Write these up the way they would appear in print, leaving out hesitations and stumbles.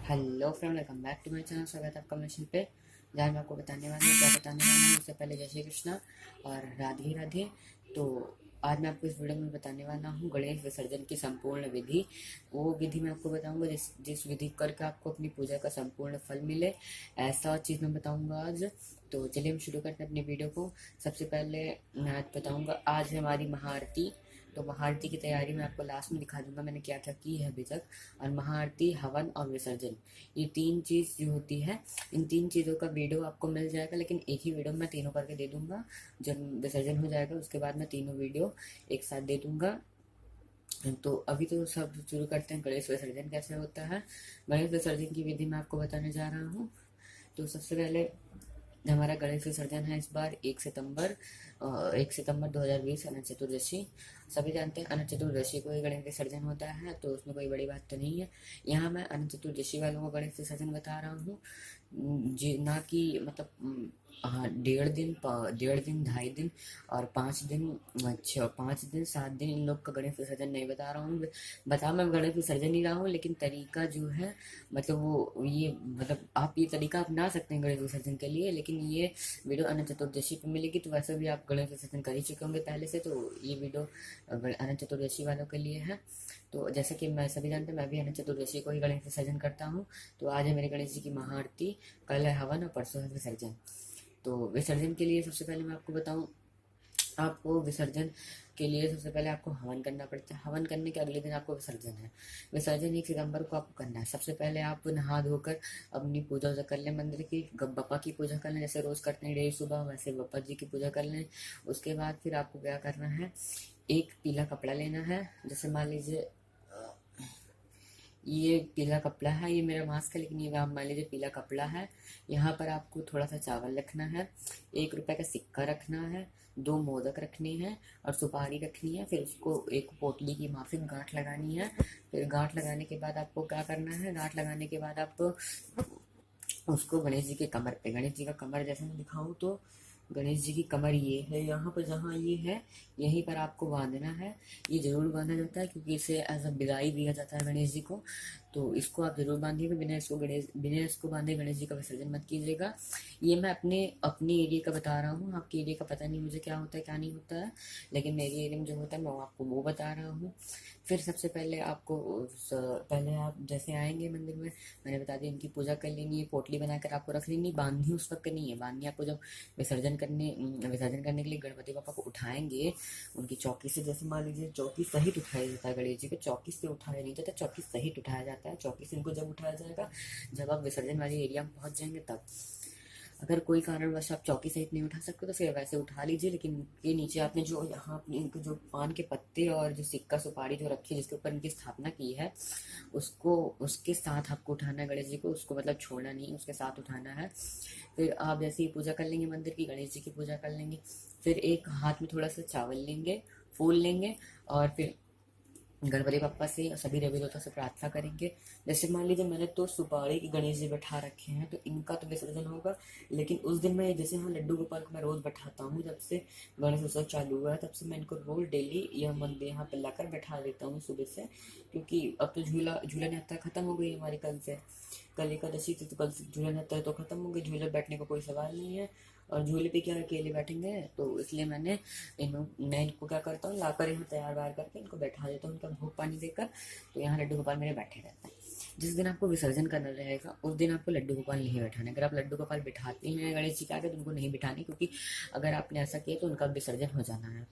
Hello friend, welcome back to my channel. स्वागत है आपका मिशन पे, जहाँ मैं आपको बताने वाला हूँ क्या बताने वाला हूँ। उससे पहले जय श्री कृष्णा और राधे राधे। तो आज मैं आपको इस वीडियो में बताने वाला हूँ गणेश विसर्जन की संपूर्ण विधि। वो विधि मैं आपको बताऊंगा जिस जिस विधि करके आपको अपनी पूजा का संपूर्ण फल मिले, ऐसा चीज़ मैं बताऊंगा आज। तो चलिए हम शुरू करते हैं अपनी वीडियो को। सबसे पहले मैं आज बताऊंगा, आज है हमारी महाआरती। तो महाआरती की तैयारी मैं आपको लास्ट में दिखा दूंगा मैंने क्या क्या की है अभी तक। और महाआरती, हवन और विसर्जन, ये तीन चीज़ जो होती है, इन तीन चीज़ों का वीडियो आपको मिल जाएगा, लेकिन एक ही वीडियो में मैं तीनों करके दे दूंगा। जब विसर्जन हो जाएगा उसके बाद मैं तीनों वीडियो एक साथ दे दूंगा। तो अभी तो सब शुरू करते हैं, गणेश विसर्जन कैसे होता है। गणेश विसर्जन की विधि मैं आपको बताने जा रहा हूँ। तो सबसे पहले हमारा गणेश विसर्जन है इस बार 1 सितंबर 2020, अनंत चतुर्दशी। सभी जानते हैं अनंत चतुर्दशी को ही गणेश विसर्जन होता है, तो उसमें कोई बड़ी बात तो नहीं है। यहाँ मैं अनंत चतुर्दशी वालों को गणेश विसर्जन बता रहा हूँ जी, ना कि मतलब हाँ, 1.5 दिन, 1.5 दिन, 2.5 दिन और 5 दिन। अच्छा, 5 दिन 7 दिन इन लोग का गणेश विसर्जन नहीं बता रहा हूँ। बता मैं गणेश विसर्जन ही रहा हूँ, लेकिन तरीका जो है, मतलब वो ये मतलब आप ये तरीका अपना सकते हैं गणेश विसर्जन के लिए, लेकिन ये वीडियो अनंत चतुर्दशी पे मिलेगी। तो वैसे भी आप गणेश विसर्जन कर ही चुके होंगे पहले से, तो ये वीडियो अनंत चतुर्दशी वालों के लिए है। तो जैसे कि मैं सभी जानते हैं, मैं भी अनंत चतुर्दशी को ही गणेश विसर्जन करता हूँ। तो आज है मेरे गणेश जी की महाआरती, कल है हवन और परसों है विसर्जन। तो विसर्जन के लिए सबसे पहले मैं आपको बताऊं, आपको विसर्जन के लिए सबसे पहले आपको हवन करना पड़ता है। हवन करने के अगले दिन आपको विसर्जन है। विसर्जन 1 सितंबर को आपको करना है। सबसे पहले आप नहा धोकर अपनी पूजा वूजा कर लें, मंदिर की बप्पा की पूजा कर लें, जैसे रोज करते हैं डेली सुबह, वैसे बप्पा जी की पूजा कर लें। उसके बाद फिर आपको क्या करना है, एक पीला कपड़ा लेना है। जैसे मान लीजिए ये पीला कपड़ा है, ये मेरा मास्क है, लेकिन ये आप मान लीजिए पीला कपड़ा है। यहाँ पर आपको थोड़ा सा चावल रखना है, 1 रुपए का सिक्का रखना है, 2 मोदक रखने हैं और सुपारी रखनी है। फिर उसको एक पोटली की माफिक गांठ लगानी है। फिर गांठ लगाने के बाद आपको क्या करना है, गांठ लगाने के बाद आप उसको गणेश जी के कमर पे, गणेश जी का कमर जैसे मैं दिखाऊं तो गणेश जी की कमर ये है, यहाँ पर जहाँ ये है यहीं पर आपको बांधना है। ये जरूर बांधा जाता है क्योंकि इसे एज अ विदाई दिया जाता है गणेश जी को। तो इसको आप जरूर बांधिएगा, बिना इसको बांधे गणेश जी का विसर्जन मत कीजिएगा। ये मैं अपने एरिया का बता रहा हूँ, आपके एरिया का पता नहीं मुझे क्या होता है क्या नहीं होता है, लेकिन मेरे एरिया में जो होता है मैं आपको वो बता रहा हूँ। फिर सबसे पहले आपको पहले आप जैसे आएंगे मंदिर में, मैंने बता दिया, इनकी पूजा कर लेनी है, पोटली बनाकर आपको रख लेनी। बांधनी उस वक्त नहीं है, बांधनी आपको जब विसर्जन करने के लिए गणपति पापा को उठाएंगे उनकी चौकी से। जैसे मान लीजिए चौकी सहित उठाया जाता है गणेश जी को, चौकी से उठाया नहीं जाता, चौकी सहित उठाया जाता है। चौकी से इनको जब उठाया जाएगा, जब आप विसर्जन वाले एरिया में पहुंच जाएंगे तब। अगर कोई कारणवश आप चौकी सहित नहीं उठा सकते तो फिर वैसे उठा लीजिए, लेकिन ये नीचे आपने जो यहाँ अपने इनके जो पान के पत्ते और जो सिक्का सुपारी जो रखी है जिसके ऊपर इनकी स्थापना की है, उसको उसके साथ आपको उठाना है गणेश जी को, उसको मतलब छोड़ना नहीं, उसके साथ उठाना है। फिर आप जैसे ही पूजा कर लेंगे, मंदिर की गणेश जी की पूजा कर लेंगे, फिर एक हाथ में थोड़ा सा चावल लेंगे, फूल लेंगे और फिर गणपति बप्पा से और सभी देवी देवताओं से प्रार्थना करेंगे। जैसे मान लीजिए मैंने तो सुपारी की गणेश जी बैठा रखे हैं, तो इनका तो विसर्जन होगा, लेकिन उस दिन मैं जैसे यहाँ लड्डू गोपाल को मैं रोज बैठाता हूँ, जब से गणेश उत्सव चालू हुआ है तब से मैं इनको रोज डेली यह मंदिर यहाँ पर लाकर बैठा देता हूँ सुबह से। क्योंकि अब तो झूला यात्रा खत्म हो गई है हमारी कल से, कल एकादशी थी तो कल से झूला यात्रा तो खत्म हो गई, झूले बैठने का कोई सवाल नहीं है। और झूले पे क्या अकेले बैठेंगे, तो इसलिए मैं इनको क्या करता हूँ, लाकर यहाँ तैयार वार करके इनको बैठा देता हूँ, उनका भोग पानी देकर। तो यहाँ लड्डू गोपाल मेरे बैठे रहते हैं। जिस दिन आपको विसर्जन करना रहेगा उस दिन आपको लड्डू गोपाल नहीं बैठाना। अगर आप लड्डू गोपाल बिठाते हैं गणेश जी के आगे तो उनको नहीं बिठाने, क्योंकि अगर आपने ऐसा किया तो उनका विसर्जन हो जाना है।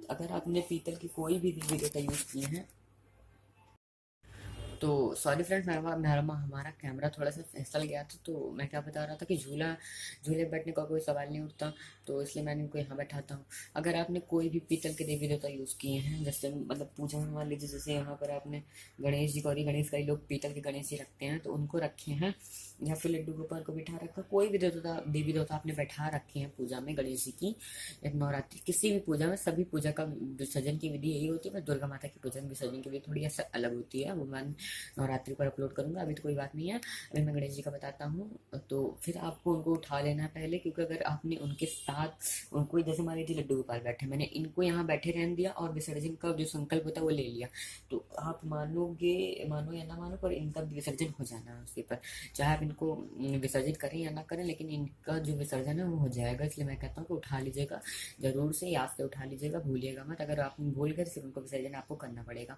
अगर आपने पीतल की कोई भी देवी देवता यूज किए हैं, तो सॉरी फ्रेंड्स, हमारा कैमरा थोड़ा सा फिसल गया था। तो मैं क्या बता रहा था कि झूले बैठने का कोई सवाल नहीं उठता, तो इसलिए मैंने इनको यहाँ बैठाता हूँ। अगर आपने कोई भी पीतल के देवी देवता यूज़ किए हैं, जैसे मतलब पूजा में मान लीजिए जैसे यहाँ पर आपने गणेश जी, गौरी गणेश, कई लोग पीतल के गणेश जी रखते हैं, तो उनको रखे हैं, या फिर लड्डू गोपाल को बिठा रखा, कोई भी देवी देवता आपने बैठा रखे हैं पूजा में गणेश जी की, एक नवरात्रि किसी भी पूजा में, सभी पूजा का विसर्जन की विधि यही होती है। बस दुर्गा माता की पूजा में विसर्जन की विधि थोड़ी ऐसा अलग होती है, वो नवरात्रि पर अपलोड करूँगा, अभी तो कोई बात नहीं है। अभी मैं गणेश जी का बताता हूँ। तो फिर आपको उनको उठा लेना है पहले, क्योंकि अगर आपने उनके साथ उनको, जैसे मान लीजिए लड्डू गोपाल बैठे, मैंने इनको यहाँ बैठे रहने दिया और विसर्जन का जो संकल्प होता है वो ले लिया, तो आप मानोगे, मानो या ना मानो, पर इनका विसर्जन हो जाना है उसके पर, चाहे आप इनको विसर्जित करें या ना करें, लेकिन इनका जो विसर्जन है वो हो जाएगा। इसलिए मैं कहता हूँ कि उठा लीजिएगा, जरूर से याद से उठा लीजिएगा, भूलिएगा मत। अगर आप भूल गए तो फिर उनको विसर्जन आपको करना पड़ेगा।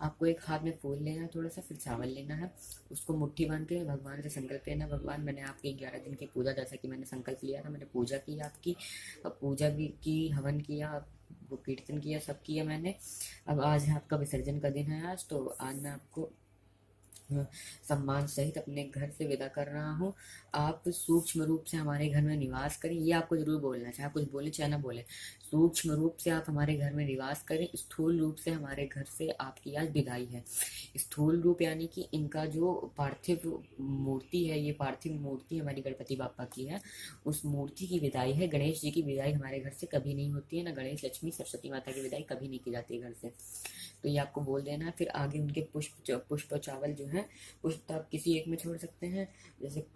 आपको एक हाथ में फूल लेना है, थोड़ा सा, फिर चावल लेना है, उसको मुट्ठी बांध के भगवान से संकल्प लेना, भगवान मैंने आपकी 11 दिन की पूजा, जैसा कि मैंने संकल्प लिया था, मैंने पूजा की आपकी, पूजा भी की, हवन किया, वो कीर्तन किया, सब किया मैंने। अब आज है आपका विसर्जन का दिन है आज, तो आज मैं आपको सम्मान सहित अपने घर से विदा कर रहा हूँ। आप सूक्ष्म रूप से हमारे घर में निवास करें, ये आपको जरूर बोलना है, चाहे आप कुछ बोले चाहे ना बोले। सूक्ष्म रूप से आप हमारे घर में निवास करें, स्थूल रूप से हमारे घर से आपकी आज विदाई है। स्थूल रूप यानी कि इनका जो पार्थिव मूर्ति है, ये पार्थिव मूर्ति हमारी गणपति बापा की है, उस मूर्ति की विदाई है। गणेश जी की विदाई हमारे घर से कभी नहीं होती है, ना गणेश, लक्ष्मी, सरस्वती माता की विदाई कभी नहीं की जाती है घर से, तो ये आपको बोल देना है। फिर आगे उनके पुष्प चावल जो है, पुष्प तो आप किसी एक में छोड़ सकते हैं, जैसे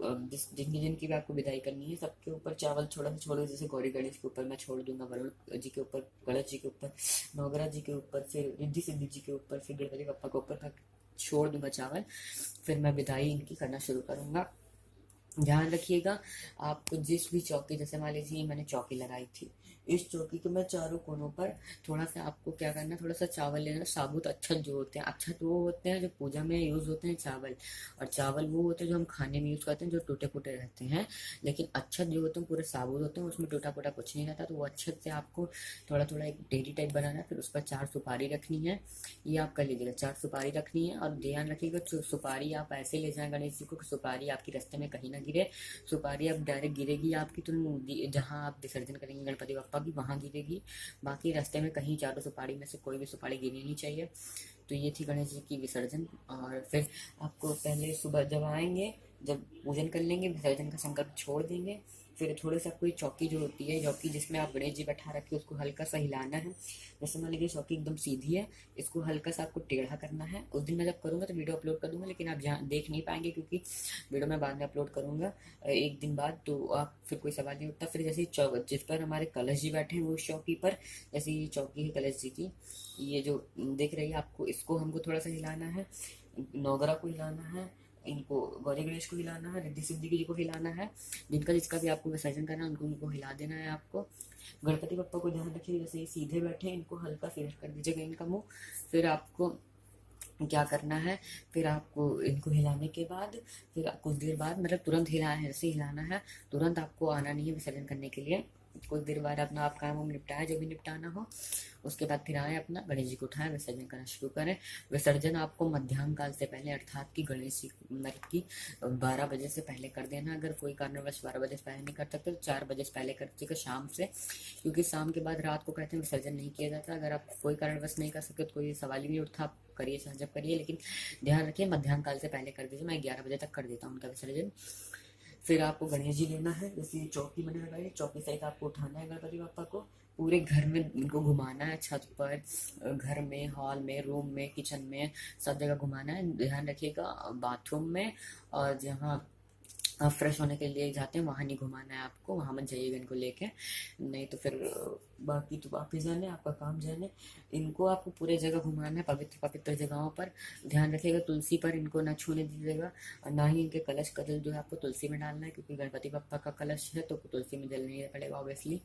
जिनकी जिनकी भी आपको विदाई करनी है, सबके ऊपर चावल थोड़ा सा छोड़ो। जैसे गौरी गणेश के ऊपर मैं छोड़ दूंगा, वरुण जी के ऊपर, गणेश जी के ऊपर, नवग्रह जी के ऊपर, फिर रिद्धि सिद्धि जी के ऊपर, फिर गणपति बप्पा के ऊपर मैं छोड़ दूंगा चावल। फिर मैं विदाई इनकी करना शुरू करूंगा। ध्यान रखिएगा, आपको जिस भी चौकी, जैसे मान लीजिए मैंने चौकी लगाई थी, इस चौकी के मैं चारों कोनों पर थोड़ा सा आपको क्या करना है, थोड़ा सा चावल लेना, साबुत अक्षत जो होते हैं, अक्षत वो होते हैं जो पूजा में यूज होते हैं चावल, और चावल वो होते हैं जो हम खाने में यूज करते हैं, जो टूटे फूटे रहते हैं, लेकिन अक्षत जो होते हैं पूरे साबुत होते हैं, उसमें टूटा फूटा कुछ नहीं रहता। तो वो अक्षत से आपको थोड़ा थोड़ा एक डेरी टाइप बनाना है, फिर उस पर 4 सुपारी रखनी है, ये आप कर लीजिएगा, 4 सुपारी रखनी है। और ध्यान रखिएगा सुपारी आप ऐसे ले जाएं गणेश जी को कि सुपारी आपकी रास्ते में कहीं ना गिरे। सुपारी अब डायरेक्ट गिरेगी आपकी, तो जहाँ आप विसर्जन करेंगे गणपति बप्पा की वहां गिरेगी, बाकी रास्ते में कहीं, चारों सुपारी में से कोई भी सुपारी गिरनी नहीं चाहिए। तो ये थी गणेश जी की विसर्जन। और फिर आपको पहले सुबह जब आएंगे, जब पूजन कर लेंगे, विसर्जन का संकल्प छोड़ देंगे, फिर थोड़ा सा कोई चौकी जो होती है, चौकी जिसमें आप गणेश जी बैठा रखे, उसको हल्का सा हिलाना है। जैसे मान लीजिए चौकी एकदम सीधी है, इसको हल्का सा आपको टेढ़ा करना है। उस दिन मैं जब करूँगा तो वीडियो अपलोड कर दूंगा, लेकिन आप देख नहीं पाएंगे, क्योंकि वीडियो मैं बाद में अपलोड करूंगा एक दिन बाद, तो आप फिर कोई सवाल नहीं उठता। फिर जैसे जिस पर हमारे कलश जी बैठे हैं वो चौकी पर, जैसे ये चौकी है कलश जी की, ये जो देख रही है आपको, इसको हमको थोड़ा सा हिलाना है, नौगरा को हिलाना है, इनको गौरी गणेश को हिलाना है, रिद्धि सिद्धि जी को हिलाना है, जिनका जिसका भी आपको विसर्जन करना है उनको हिला देना है आपको। गणपति बप्पा को ध्यान रखिए, जैसे ये सीधे बैठे हैं, इनको हल्का फेर कर दीजिएगा इनका मुंह। फिर आपको क्या करना है, फिर आपको इनको हिलाने के बाद, फिर कुछ देर बाद, मतलब तुरंत ऐसे हिलाना है, तुरंत आपको आना नहीं है विसर्जन करने के लिए। कुछ देर बाद अपना आप काम वाम निपटाए, जो भी निपटाना हो, उसके बाद फिर आए, अपना गणेश जी को उठाएं, विसर्जन करना शुरू करें। विसर्जन आपको मध्याह्न काल से पहले, अर्थात कि गणेश जी मतलब की 12 बजे से पहले कर देना। अगर कोई कारणवश 12 बजे से पहले नहीं कर सकते तो 4 बजे से पहले कर दीजिएगा शाम से, क्योंकि शाम के बाद रात को कहते हैं विसर्जन नहीं किया जाता। अगर आप कोई कारणवश नहीं कर सकते तो कोई सवाल ही नहीं उठता, आप करिए चाहे जब करिए, लेकिन ध्यान रखिए मध्याह्न काल से पहले कर दीजिए। मैं 11 बजे तक कर देता हूँ उनका विसर्जन। फिर आपको गणेश जी लेना है, जैसे चौकी मैंने लगाई, चौकी सहित आपको उठाना है गणपति बापा को, पूरे घर में इनको घुमाना है, छत पर, घर में, हॉल में, रूम में, किचन में, सब जगह घुमाना है। ध्यान रखिएगा बाथरूम में और जहाँ आप फ्रेश होने के लिए जाते हैं वहाँ नहीं घुमाना है आपको, वहाँ मत जाइएगा इनको लेके, नहीं तो फिर बाकी तो वापिस जाने, आपका काम जाने। इनको आपको पूरे जगह घुमाना है, पवित्र पवित्र जगहों पर। ध्यान रखिएगा तुलसी पर इनको ना छूने दीजिएगा, और ना ही इनके कलश का जल जो है आपको तुलसी में डालना है, क्योंकि गणपति बप्पा का कलश है तो तुलसी में जल नहीं पड़ेगा ऑब्वियसली।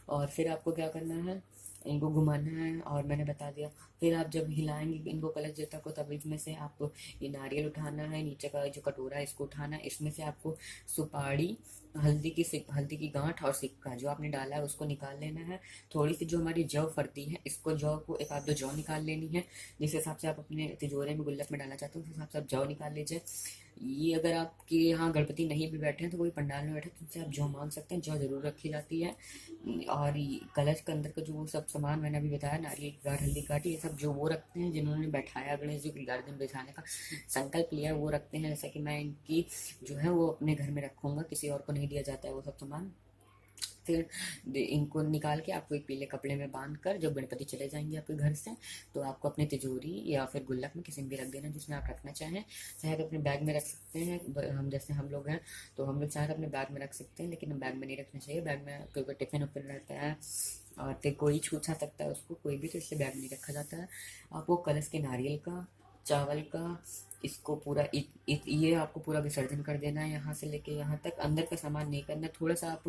और फिर आपको क्या करना है, इनको घुमाना है, और मैंने बता दिया। फिर आप जब हिलाएंगे इनको कलश देता को, तब इसमें से आपको ये नारियल उठाना है, नीचे का जो कटोरा है इसको उठाना है, इसमें से आपको सुपारी, हल्दी की गांठ और सिक्का जो आपने डाला है उसको निकाल लेना है। थोड़ी सी जो हमारी जौ फरती है, इसको जौ को एक आध दो जौ निकाल लेनी है, जिस हिसाब से आप अपने तिजोरे में गुल्लक में डालना चाहते हो उस हिसाब से आप जौ निकाल लीजिए। ये अगर आपके यहाँ गणपति नहीं भी बैठे हैं तो कोई पंडाल में बैठे तो उनसे आप जौ मांग सकते हैं, जौ जरूर रखी जाती है। और कलश के अंदर का जो वो सब सामान मैंने अभी बताया, नारियल की गांठ, हल्दी काटी, ये सब जो वो रखते हैं जिन्होंने बैठाया गणेश जी को 11 दिन बैठाने का संकल्प लिया है वो रखते हैं। जैसा कि मैं इनकी जो है वो अपने घर में रखूंगा, किसी और को नहीं दिया जाता है वो सब सामान। फिर इनको निकाल के आपको एक पीले कपड़े में बांध कर जब गणपति चले जाएंगे आपके घर से, तो आपको अपनी तिजोरी या फिर गुल्लक में किसी में भी रख देना जिसमें आप रखना चाहें। चाहे तो अपने बैग में रख सकते हैं, हम जैसे हम लोग हैं तो हम लोग चाहे तो अपने बैग में रख सकते हैं, लेकिन बैग में नहीं रखना चाहिए। बैग में क्योंकि टिफिन उफिन रहता है और फिर कोई छू छा सकता है उसको, कोई भी, तो इसलिए बैग नहीं रखा जाता है। आपको कलश के नारियल का, चावल का, इसको पूरा ये आपको पूरा विसर्जन कर देना है यहाँ से लेके यहाँ तक। अंदर का सामान नहीं करना। थोड़ा सा आप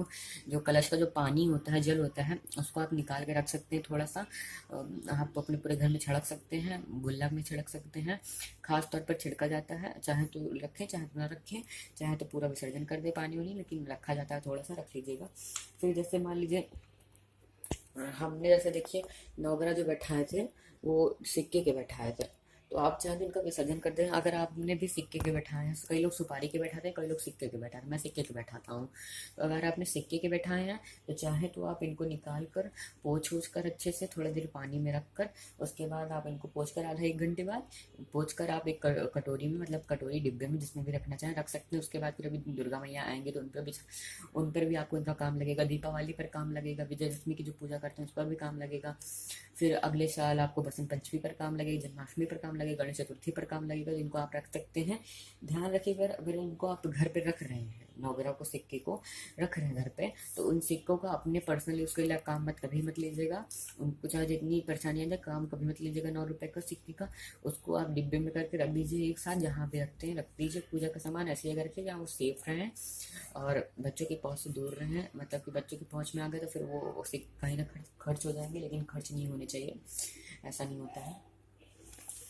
जो कलश का जो पानी होता है, जल होता है, उसको आप निकाल के रख सकते हैं। थोड़ा सा आप अपने पूरे घर में छिड़क सकते हैं, गुल्लक में छिड़क सकते हैं। खास तौर पर छिड़का जाता है, चाहे तो रखें चाहे तो ना रखें, चाहे तो पूरा विसर्जन कर दे पानी वानी, लेकिन रखा जाता है, थोड़ा सा रख लीजिएगा। फिर जैसे मान लीजिए हमने जैसे देखिए नवग्रह जो बैठाए थे वो सिक्के के बैठाए थे, तो आप चाहे तो इनका विसर्जन कर दें। अगर आपने भी सिक्के के बैठाए हैं, कई लोग सुपारी के बैठाते हैं, कई लोग सिक्के के बैठाते हैं, मैं सिक्के के बैठाता हूँ। तो अगर आपने सिक्के के बैठाए हैं तो चाहे तो आप इनको निकाल कर पोंछ वोछ कर अच्छे से थोड़ा देर पानी में रख कर, उसके बाद आप इनको पोंछ कर आधा एक घंटे बाद पोंछ कर आप एक कटोरी में, मतलब कटोरी डिब्बे में जिसमें भी रखना चाहें रख सकते हैं। उसके बाद फिर अभी दुर्गा मैया आएंगे तो उन पर भी आपको इनका काम लगेगा। दीपावली पर काम लगेगा, विजयदशमी की जो पूजा करते हैं उस पर भी काम लगेगा। फिर अगले साल आपको बसंत पंचमी पर काम लगेगी, जन्माष्टमी पर काम लगेगा, गणेश चतुर्थी पर काम लगेगा। तो इनको आप रख सकते हैं। ध्यान रखिएगा अगर इनको आप घर पे रख रहे हैं, नवग्रह को सिक्के को रख रहे हैं घर पे, तो उन सिक्कों का अपने पर्सनल यूज के लिए काम मत कभी मत लीजिएगा। उनको चाहे जितनी परेशानी आ जाए काम कभी मत लीजिएगा। 9 रुपए का सिक्के का उसको आप डिब्बे में करके रख दीजिए एक साथ, जहाँ पे रखते हैं रख दीजिए। पूजा का सामान ऐसे जगह रखिए जहाँ वो सेफ रहें और बच्चों की पहुँच से दूर रहें। मतलब कि बच्चों की पहुँच में आ गए तो फिर वो कहीं ना खर्च हो जाएंगे, लेकिन खर्च नहीं होने चाहिए, ऐसा नहीं होता है।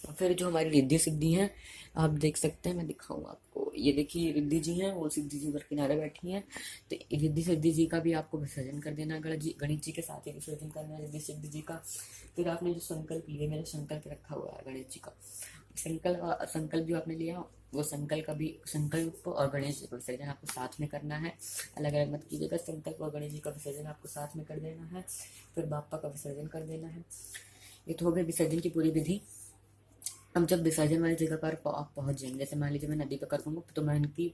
फिर जो हमारी रिद्धि सिद्धि हैं आप देख सकते हैं, मैं दिखाऊँ आपको। ये देखिए रिद्धि जी हैं, वो सिद्धि जी पर किनारे बैठी हैं। तो रिद्धि सिद्धि जी का भी आपको विसर्जन कर देना, गणेश जी के साथ ही विसर्जन करना है रिद्धि सिद्धि जी का। फिर आपने जो संकल्प लिए, मैंने संकल्प रखा हुआ है गणेश जी का, संकल्प जो आपने लिया वो संकल्प और गणेश जी का विसर्जन आपको साथ में करना है, अलग अलग मत कीजिएगा। संकल्प और गणेश जी का विसर्जन आपको साथ में कर देना है, फिर बापा का विसर्जन कर देना है। ये तो हो गई विसर्जन की पूरी विधि। अब जब विसर्जन वाली जगह पर आप पहुंच जाएंगे, जैसे मान लीजिए मैं नदी पर करूँगा तो मैं इनकी,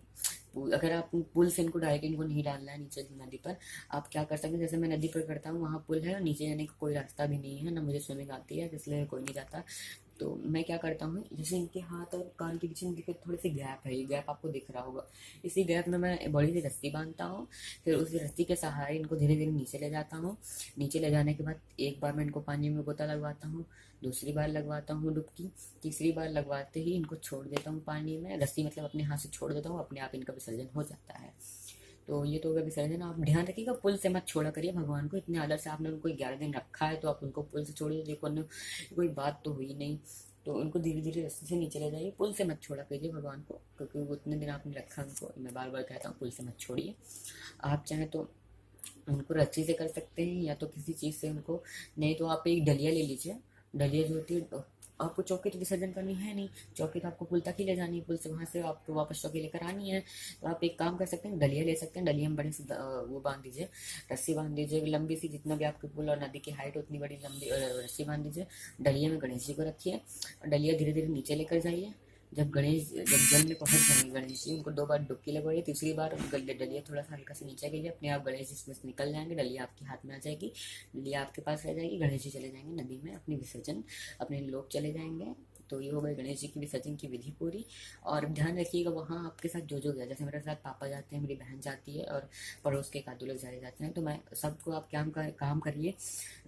अगर आप पुल से इनको डायरेक्ट इनको नहीं डालना है नीचे नदी पर, आप क्या कर सकते हैं, जैसे मैं नदी पर करता हूँ वहाँ पुल है और नीचे जाने का कोई रास्ता भी नहीं है, ना मुझे स्विमिंग आती है इसलिए कोई नहीं जाता। तो मैं क्या करता हूँ, जैसे इनके हाथ और कान के पीछे इनके थोड़ी सी गैप है, ये गैप आपको दिख रहा होगा, इसी गैप में मैं बड़ी सी रस्सी बांधता हूँ। फिर उसी रस्सी के सहारे इनको धीरे धीरे नीचे ले जाता हूँ। नीचे ले जाने के बाद एक बार मैं इनको पानी में गोता लगवाता हूँ, दूसरी बार लगवाता हूँ डुबकी, तीसरी बार लगवाते ही इनको छोड़ देता हूँ पानी में। रस्सी मतलब अपने हाथ से छोड़ देता हूँ, अपने आप इनका विसर्जन हो जाता है। तो ये तो होगा विसर्जन। आप ध्यान रखिएगा पुल से मत छोड़ा करिए भगवान को, इतने आदर से आपने उनको 11 दिन रखा है तो आप उनको पुल से छोड़िए। देखो कोई बात तो हुई नहीं, तो उनको धीरे धीरे रस्सी से नीचे ले जाइए, पुल से मत छोड़ा कीजिए भगवान को, क्योंकि वो उतने दिन आपने रखा उनको। मैं बार बार कहता हूँ पुल से मत छोड़िए। आप चाहें तो उनको रस्सी से कर सकते हैं या तो किसी चीज़ से उनको, नहीं तो आप एक डलिया ले लीजिए। डलिया जो होती है, आपको चौकी तो विसर्जन करनी है नहीं, चौकी तो आपको पुल तक ही ले जानी है, पुल से वहाँ से आपको वापस चौकी लेकर आनी है। तो आप एक काम कर सकते हैं, डलिया ले सकते हैं। डलिया में बड़े से वो बांध दीजिए, रस्सी बांध दीजिए लंबी सी, जितना भी आपके पुल और नदी की हाइट उतनी बड़ी लंबी रस्सी बांध दीजिए। डलिया में गणेश जी को रखिए और डलिया धीरे धीरे नीचे लेकर जाइए। जब जल में पहुंच जाएंगे गणेश जी, उनको 2 बार डुबकी लगवाइए, तीसरी बार डलिया थोड़ा सा हल्का से नीचे कीजिए, अपने आप गणेश जी इसमें से निकल जाएंगे, डलिया आपके हाथ में आ जाएगी, डलिया आपके पास रह जाएगी, गणेश जी चले जाएंगे नदी में अपनी विसर्जन, अपने लोग चले जाएंगे। तो ये हो गई गणेश जी की विसर्जन की विधि पूरी। और ध्यान रखिएगा वहाँ आपके साथ जो जो गया, जैसे मेरे साथ पापा जाते हैं, मेरी बहन जाती है और पड़ोस के 1-2 लोग जाते हैं, तो मैं सबको आप काम करिए,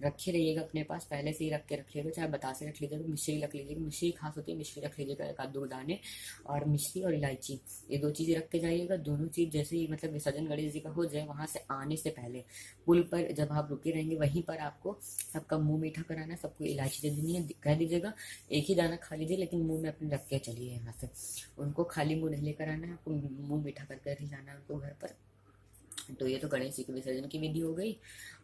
रखे रहिएगा अपने पास, पहले से ही रख के रखिएगा, चाहे बतासे रख लीजिएगा, मिश्री रख लीजिएगा, मिश्री खास होती है, मिश्री रख लीजिएगा 1-2 दाने, और मिश्री और इलायची, ये 2 चीज़ें रख के जाइएगा। दोनों चीज़ जैसे ही मतलब विसर्जन गणेश जी का हो जाए, वहाँ से आने से पहले पुल पर जब आप रुके रहेंगे वहीं पर आपको सबका मुंह मीठा कराना है, सबको इलायची दे देनी है, कह दीजिएगा एक ही दाना खा लीजिए लेकिन मुंह में अपने रख के चलिए यहाँ से, उनको खाली मुंह नहीं लेकर आना है, आपको मुंह मीठा करके ही जाना है उनको घर पर। तो ये तो गणेश जी के विसर्जन की विधि हो गई।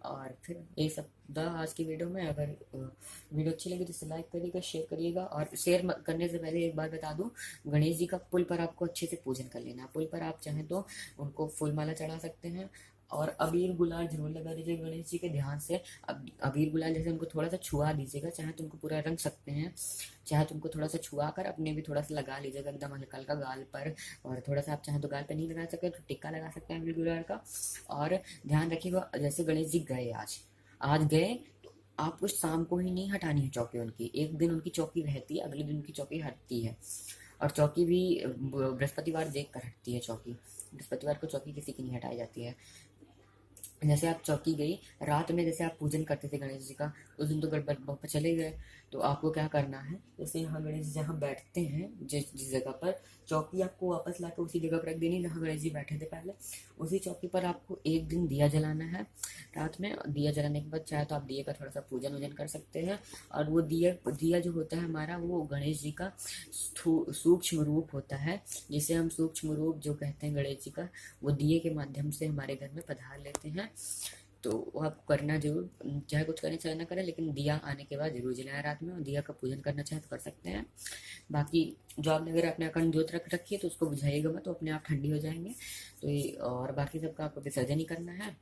और फिर ये सब था आज की वीडियो में। अगर वीडियो अच्छी लगी तो इसे लाइक करिएगा, शेयर करिएगा। और शेयर करने से पहले एक बात बता दूं, गणेश जी का पुल पर आपको अच्छे से पूजन कर लेना। पुल पर आप चाहें तो उनको फूल माला चढ़ा सकते हैं और अबीर गुलाल जरूर लगा दीजिएगा गणेश जी के ध्यान से। अब अबीर गुलाल जैसे उनको थोड़ा सा छुआ दीजिएगा, चाहे तो उनको पूरा रंग सकते हैं, चाहे तो उनको थोड़ा सा छुआ कर अपने भी थोड़ा सा लगा लीजिएगा एकदम हल्का हल्का गाल पर। और थोड़ा सा आप चाहे तो गाल पर नहीं लगा सकते तो टिक्का लगा सकते हैं अबीर गुलाल का। और ध्यान रखिएगा जैसे गणेश जी गए आज आज गए तो आपको शाम को ही नहीं हटानी है चौकी उनकी, एक दिन उनकी चौकी रहती है, अगले दिन उनकी चौकी हटती है। और चौकी भी बृहस्पतिवार देख कर हटती है चौकी, बृहस्पतिवार को चौकी किसी की नहीं हटाई जाती है। जैसे आप चौकी गई रात में, जैसे आप पूजन करते थे गणेश जी का, उस दिन तो गड़बड़ पर चले गए, तो आपको क्या करना है, जैसे यहाँ गणेश जी जहाँ बैठते हैं जिस जिस जगह पर, चौकी आपको वापस लाकर उसी जगह पर रख देनी जहाँ गणेश जी बैठे थे पहले। उसी चौकी पर आपको एक दिन दिया जलाना है रात में। दिया जलाने के बाद चाहे तो आप दिए का थोड़ा सा पूजन वूजन कर सकते हैं। और वो दिया दिया जो होता है हमारा, वो गणेश जी का सूक्ष्म रूप होता है, जिसे हम सूक्ष्म रूप जो कहते हैं गणेश जी का, वो दिए के माध्यम से हमारे घर में पधार लेते हैं। तो वो आप करना जरूर, चाहे कुछ करें चाहे ना करें, लेकिन दिया आने के बाद जरूर जलाएं रात में, और दिया का पूजन करना चाहे तो कर सकते हैं। बाकी जो आपने अगर अपने अखंड ज्योत रख रखी है तो उसको बुझाइएगा मत, तो अपने आप ठंडी हो जाएंगे। तो ये और बाकी सबका आपको विसर्जन ही करना है।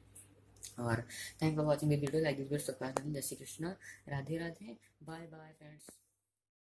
और thank for watching this video, like this video, subscribe, जय Shri Krishna, Radhe Radhe, bye bye friends.